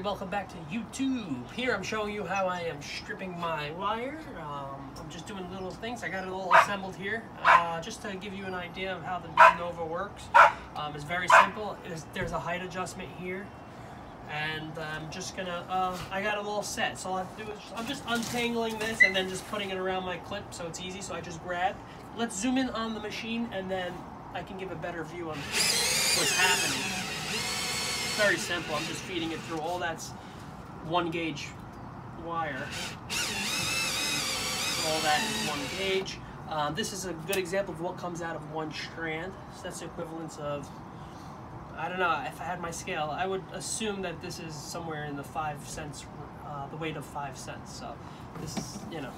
welcome back to YouTube. Here I'm showing you how I am stripping my wire. I'm just doing little things. I got it all assembled here. Just to give you an idea of how the Nova works. It's very simple. There's a height adjustment here. And I'm just gonna, I got it all set. So all I have to do is, I'm just untangling this and then just putting it around my clip so it's easy. So I just grab. Let's zoom in on the machine and then I can give a better view on what's happening. Very simple. I'm just feeding it through. All that's 1 gauge wire. All that is 1 gauge. This is a good example of what comes out of 1 strand. So that's the equivalent of, I don't know, if I had my scale, I would assume that this is somewhere in the 5 cents, the weight of 5 cents. So this is, you know,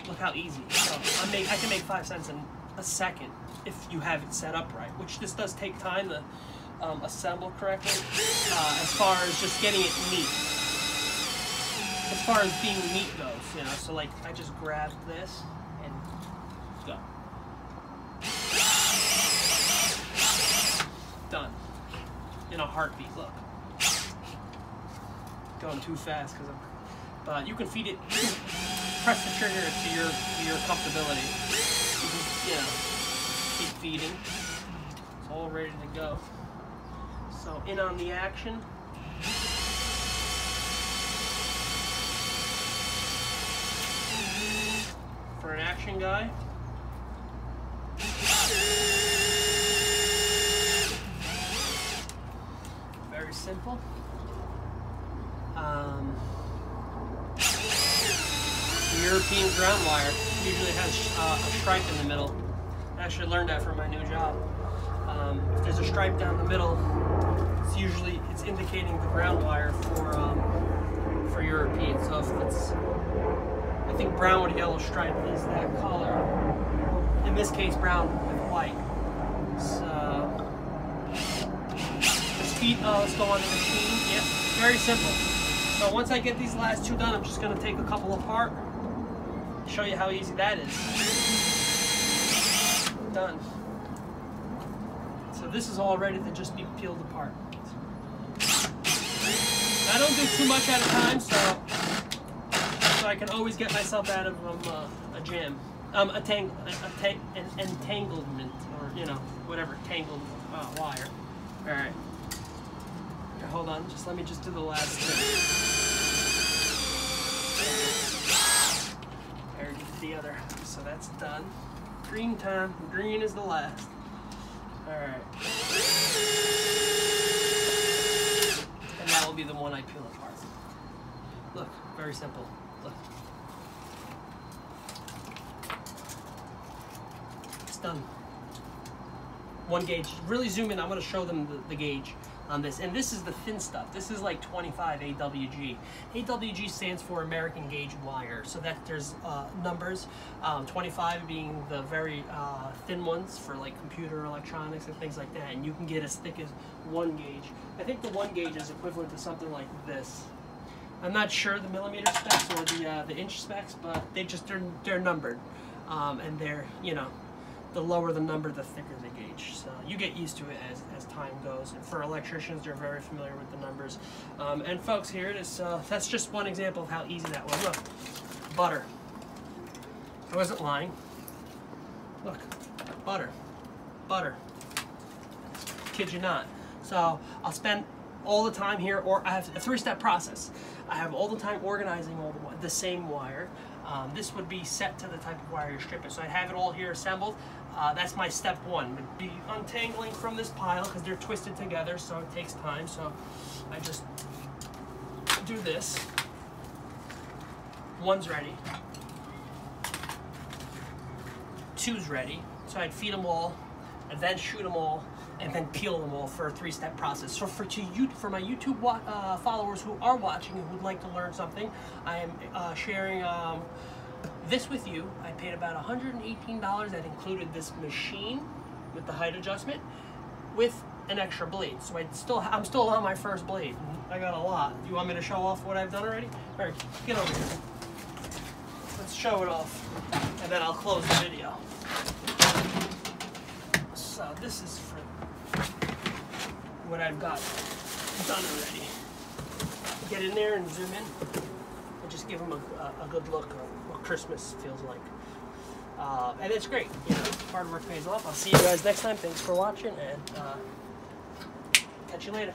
look how easy. So I can make 5 cents in a second if you have it set up right, which this does take time to assemble correctly, as far as just getting it neat. As far as being neat goes, you know, so like I just grab this and go. Done. In a heartbeat, look. Going too fast because I'm, but you can feed it, you can press the trigger to your comfortability. You can, you know, keep feeding. It's all ready to go. So in on the action. For an action guy. Very simple. The European ground wire usually has a stripe in the middle. I actually learned that from my new job. If there's a stripe down the middle, it's indicating the ground wire for European. So if it's, I think brown with a yellow stripe is that color. In this case, brown with white. So let's go on the machine. Yep, very simple. So once I get these last 2 done, I'm just going to take a couple apart, show you how easy that is. Done. So this is all ready to just be peeled apart. I don't do too much at a time, so I can always get myself out of a jam, entanglement, or you know, whatever, tangled wire. All right. Here, hold on, just let me just do the last thing. There, the other. So that's done. Green time. Green is the last. All right. And that will be the one I peel apart. Look, very simple. Look. It's done. 1 gauge. Really zoom in. I'm going to show them the gauge on this. And this is the thin stuff. This is like 25 AWG. AWG stands for American Gauge Wire. So that there's numbers, 25 being the very thin ones for like computer electronics and things like that. And you can get as thick as 1 gauge. I think the 1 gauge is equivalent to something like this. I'm not sure the millimeter specs or the inch specs, but they're numbered. And they're, you know, the lower the number, the thicker the gauge. So you get used to it as time goes. And for electricians, they're very familiar with the numbers. And folks, here it is. That's just one example of how easy that was. Look, butter. I wasn't lying. Look, butter, butter. Kid you not. So I'll spend all the time here, or I have a 3-step process. I have all the time organizing all the same wire. This would be set to the type of wire you're stripping. So I have it all here assembled. That's my step 1, would be untangling from this pile because they're twisted together, so it takes time. So I just do this. 1's ready. 2's ready. So I'd feed them all, and then shoot them all, and then peel them all for a 3-step process. So for my YouTube followers who are watching and who'd like to learn something, I am sharing this with you. I paid about $118. That included this machine with the height adjustment with an extra blade. So I'm still on my first blade. I got a lot. You want me to show off what I've done already? All right, get over here. Let's show it off, and then I'll close the video. So this is for what I've got done already. get in there and zoom in and just give them a good look on what Christmas feels like. And it's great, you know, hard work pays off. I'll see you guys next time. Thanks for watching, and catch you later.